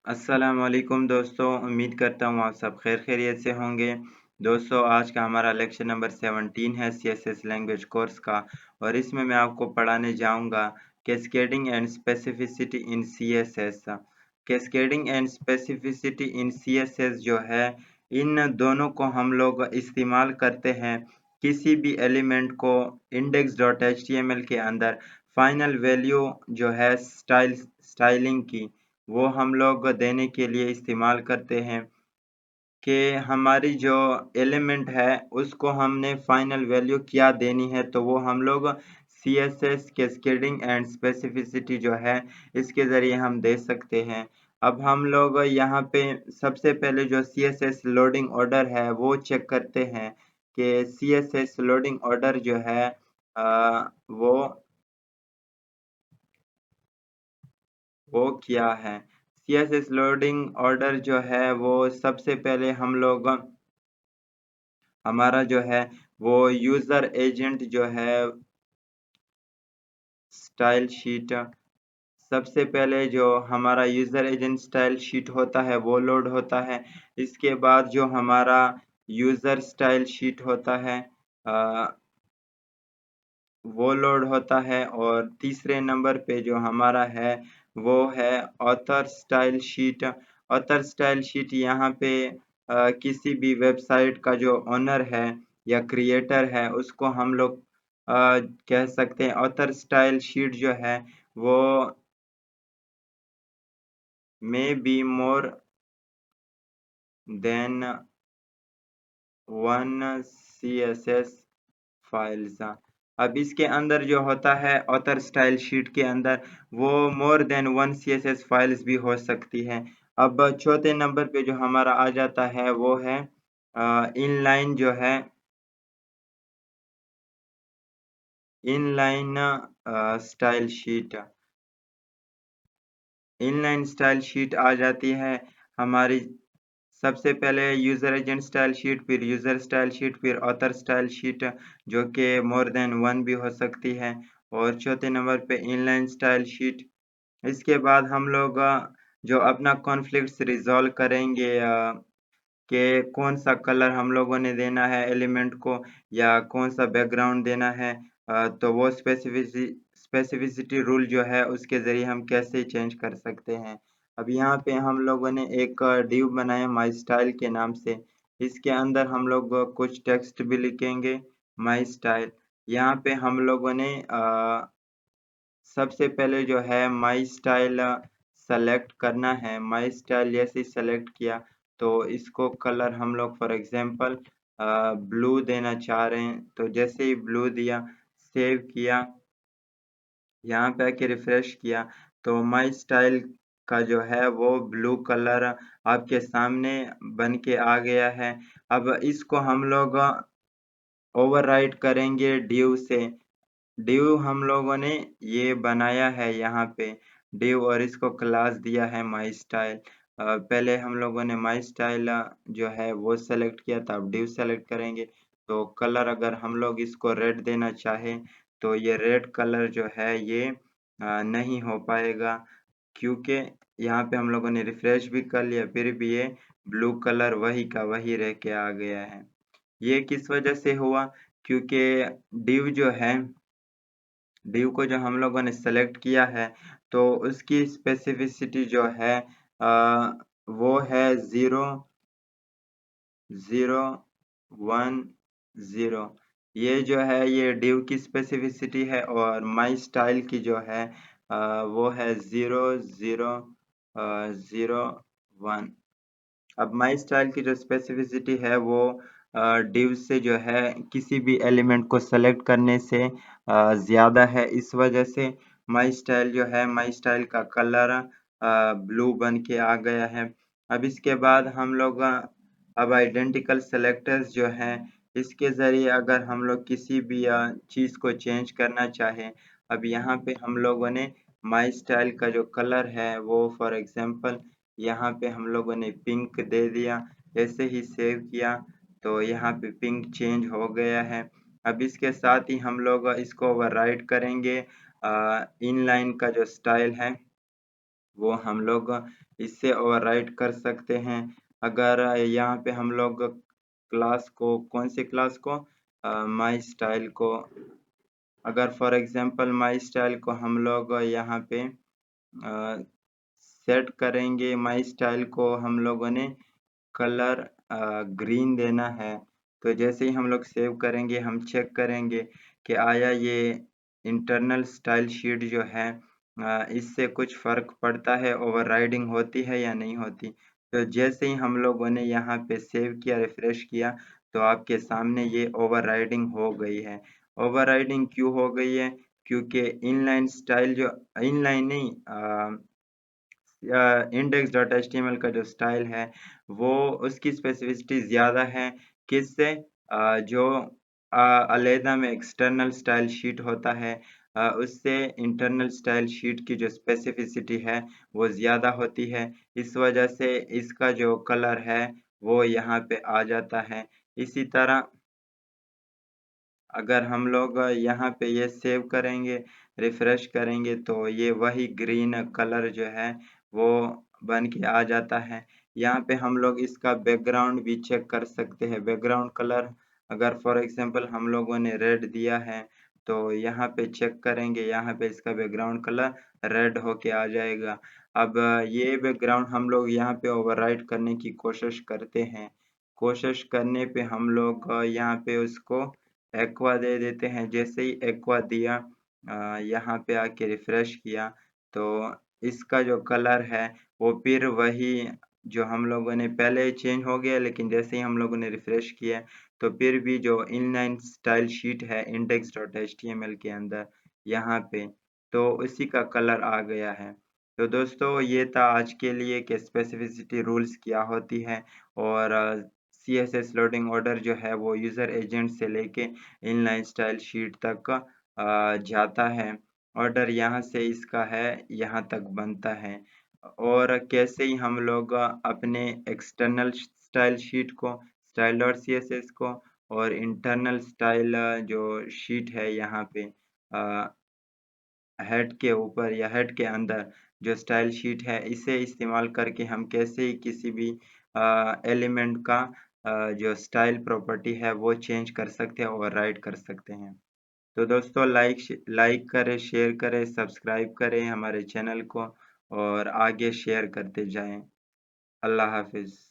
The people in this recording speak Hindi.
अस्सलाम वालेकुम दोस्तों, उम्मीद करता हूँ आप सब खैरियत से होंगे। दोस्तों आज का हमारा लेक्चर नंबर 17 है सीएसएस लैंग्वेज कोर्स का और इसमें मैं आपको पढ़ाने जाऊँगा cascading and specificity in CSS. Cascading and specificity in CSS जो है, इन दोनों को हम लोग इस्तेमाल करते हैं किसी भी एलिमेंट को index.html के अंदर फाइनल वैल्यू जो है स्टाइलिंग की वो हम लोग देने के लिए इस्तेमाल करते हैं कि हमारी जो एलिमेंट है उसको हमने फाइनल वैल्यू क्या देनी है, तो वो हम लोग सीएसएस कैस्केडिंग एंड स्पेसिफिसिटी जो है इसके ज़रिए हम दे सकते हैं। अब हम लोग यहाँ पे सबसे पहले जो सीएसएस लोडिंग ऑर्डर है वो चेक करते हैं कि सीएसएस लोडिंग ऑर्डर जो है वो क्या है। सीएसएस लोडिंग ऑर्डर जो है वो सबसे पहले हम लोग हमारा जो है वो यूजर एजेंट जो है स्टाइल शीट, सबसे पहले जो हमारा यूजर एजेंट स्टाइल शीट होता है वो लोड होता है। इसके बाद जो हमारा यूजर स्टाइल शीट होता है वो लोड होता है और तीसरे नंबर पे जो हमारा है वो है author style sheet. Author style sheet यहाँ पे किसी भी वेबसाइट का जो ओनर है या क्रिएटर है उसको हम लोग कह सकते हैं। ऑथर स्टाइल शीट जो है वो में be more than one CSS files. अब इसके अंदर जो होता है ऑथर स्टाइल शीट के अंदर वो more than one CSS files भी हो सकती है। अब चौथे नंबर पे जो हमारा आ जाता है वो है इनलाइन जो है inline style sheet. Inline style sheet आ जाती है हमारी सबसे पहले यूजर एजेंट स्टाइल शीट, फिर यूजर स्टाइल शीट, फिर ऑथर स्टाइल शीट जो कि मोर देन वन भी हो सकती है और चौथे नंबर पे इनलाइन स्टाइल शीट। इसके बाद हम लोग जो अपना कॉन्फ्लिक्ट्स रिजॉल्व करेंगे कि कौन सा कलर हम लोगों ने देना है एलिमेंट को या कौन सा बैकग्राउंड देना है, तो वो स्पेसिफिसिटी रूल जो है उसके ज़रिए हम कैसे चेंज कर सकते हैं। अब यहाँ पे हम लोगों ने एक डिव बनाया माई स्टाइल के नाम से। इसके अंदर हम लोग कुछ टेक्स्ट भी लिखेंगे माई स्टाइल। यहाँ पे हम लोगों ने सबसे पहले जो है माई स्टाइल सेलेक्ट करना है। माई स्टाइल जैसे ही सेलेक्ट किया तो इसको कलर हम लोग फॉर एग्जांपल ब्लू देना चाह रहे हैं, तो जैसे ही ब्लू दिया, सेव किया, यहाँ पे आके रिफ्रेश किया तो माई स्टाइल का जो है वो ब्लू कलर आपके सामने बन के आ गया है। अब इसको हम लोग ओवरराइट करेंगे डिव से। डिव हम लोगों ने ये बनाया है यहाँ पे डिव और इसको क्लास दिया है माई स्टाइल। पहले हम लोगों ने माई स्टाइल जो है वो सेलेक्ट किया था, अब डिव सेलेक्ट करेंगे तो कलर अगर हम लोग इसको रेड देना चाहें तो ये रेड कलर जो है ये नहीं हो पाएगा क्योंकि यहाँ पे हम लोगों ने रिफ्रेश भी कर लिया फिर भी ये ब्लू कलर वही का वही रह के आ गया है। ये किस वजह से हुआ? क्योंकि डिव जो है, डिव को जो हम लोगों ने सेलेक्ट किया है तो उसकी स्पेसिफिसिटी जो है वो है 0 0 1 0। ये जो है ये डिव की स्पेसिफिसिटी है और माई स्टाइल की जो है वो है 0 0 0 1। अब माई स्टाइल की जो स्पेसिफिसिटी है वो डिव से जो है किसी भी एलिमेंट को सेलेक्ट करने से ज़्यादा है। इस वजह से माई स्टाइल जो है माई स्टाइल का कलर ब्लू बन के आ गया है। अब इसके बाद हम लोग अब आइडेंटिकल सेलेक्टर्स जो हैं इसके ज़रिए अगर हम लोग किसी भी चीज़ को चेंज करना चाहें, अब यहाँ पे हम लोगों ने माई स्टाइल का जो कलर है वो फॉर एग्जांपल यहाँ पे हम लोगों ने पिंक दे दिया। जैसे ही सेव किया तो यहाँ पे पिंक चेंज हो गया है। अब इसके साथ ही हम लोग इसको ओवरराइट करेंगे इनलाइन का जो स्टाइल है वो हम लोग इससे ओवरराइट कर सकते हैं। अगर यहाँ पे हम लोग क्लास को, कौन सी क्लास को, माई स्टाइल को, अगर फॉर एग्जांपल माई स्टाइल को हम लोग यहाँ पे सेट करेंगे, माई स्टाइल को हम लोगों ने कलर ग्रीन देना है। तो जैसे ही हम लोग सेव करेंगे हम चेक करेंगे कि आया ये इंटरनल स्टाइल शीट जो है इससे कुछ फ़र्क पड़ता है, ओवरराइडिंग होती है या नहीं होती। तो जैसे ही हम लोगों ने यहाँ पे सेव किया, रिफ्रेश किया, तो आपके सामने ये ओवरराइडिंग हो गई है। ओवरराइडिंग क्यों हो गई है? क्योंकि इनलाइन स्टाइल जो, इनलाइन नहीं, index.html का जो स्टाइल है वो उसकी स्पेसिफिसिटी ज़्यादा है। किससे? जो अलहदा में एक्सटर्नल स्टाइल शीट होता है उससे इंटरनल स्टाइल शीट की जो स्पेसिफिसिटी है वो ज़्यादा होती है। इस वजह से इसका जो कलर है वो यहाँ पे आ जाता है। इसी तरह अगर हम लोग यहाँ पे ये सेव करेंगे, रिफ्रेश करेंगे, तो ये वही ग्रीन कलर जो है वो बन के आ जाता है। यहाँ पे हम लोग इसका बैकग्राउंड भी चेक कर सकते हैं। बैकग्राउंड कलर अगर फॉर एग्जांपल हम लोगों ने रेड दिया है, तो यहाँ पे चेक करेंगे, यहाँ पे इसका बैकग्राउंड कलर रेड होके आ जाएगा। अब ये बैकग्राउंड हम लोग यहाँ पे ओवरराइट करने की कोशिश करते हैं। कोशिश करने पे हम लोग यहाँ पे उसको एक्वा दे देते हैं। जैसे ही एक्वा दिया, यहाँ पे आके रिफ्रेश किया, तो इसका जो कलर है वो फिर वही जो हम लोगों ने पहले चेंज हो गया, लेकिन जैसे ही हम लोगों ने रिफ्रेश किया तो फिर भी जो इनलाइन स्टाइल शीट है index.html के अंदर यहाँ पे, तो उसी का कलर आ गया है। तो दोस्तों ये था आज के लिए कि स्पेसिफिसिटी रूल्स क्या होती है, और CSS लोडिंग ऑर्डर जो है वो यूज़र एजेंट से लेके इनलाइन स्टाइल शीट तक जाता है। ऑर्डर यहाँ से इसका है, यहाँ तक बनता है। और कैसे ही हम लोग अपने एक्सटर्नल स्टाइल शीट को, style.css को, और इंटरनल स्टाइल जो शीट है यहाँ पे हेड के ऊपर या हेड के अंदर जो स्टाइल शीट है, इसे इस्तेमाल करके हम कैसे ही किसी भी एलिमेंट का जो स्टाइल प्रॉपर्टी है वो चेंज कर सकते हैं, ओवरराइड कर सकते हैं। तो दोस्तों लाइक करें, शेयर करें, सब्सक्राइब करें हमारे चैनल को, और आगे शेयर करते जाएं। अल्लाह हाफिज़।